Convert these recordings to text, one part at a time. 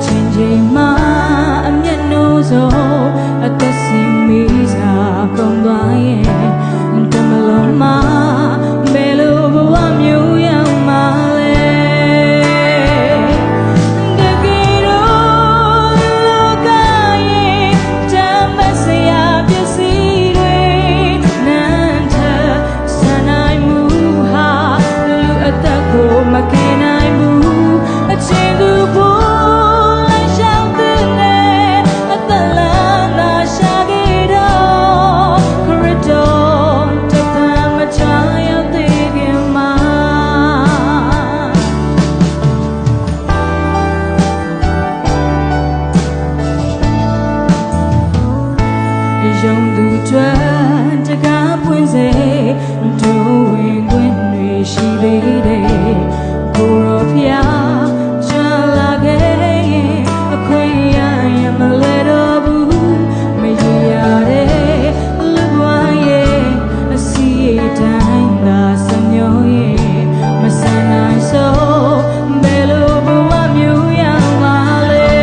ချင်းချင်းမှာအမျက်နှိုးစို့အသက်ရှင်မိစားကုန်သွားရဲ့တမလုံးမှာဘယ်လိုဘဝမျိုးရောက်မှလဲတကယ်တော့လောကရဲ့ဓမ္မစရာပစ္စည်းတွေနန်းထဆန်နိုင်မှုဟာလူအသက်ကိုမကယ်နိုင်ဘူးအချင်းသူဖို့ယုံသူကျွမ်းတကားပွင့်စေဒူဝင်ခွင့်တွေရှိသေးတယ်ကိုရောဖျားချမ်းလာခဲ့ရင်အခွင့်ရရင်မလဲတော့ဘူးမရရတဲ့လူဘဝရဲ့အစီအတိုင်းသာစမျောရဲ့မဆန်နိုင်ဆုံးဘယ်လိုဘဝမျိုးရောက်မှာလဲ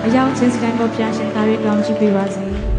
အရောက်ချင်းစတိုင်းပေါ်ပြန်ရှင်သာရွေးကောင်းကြည့်ပေးပါစေ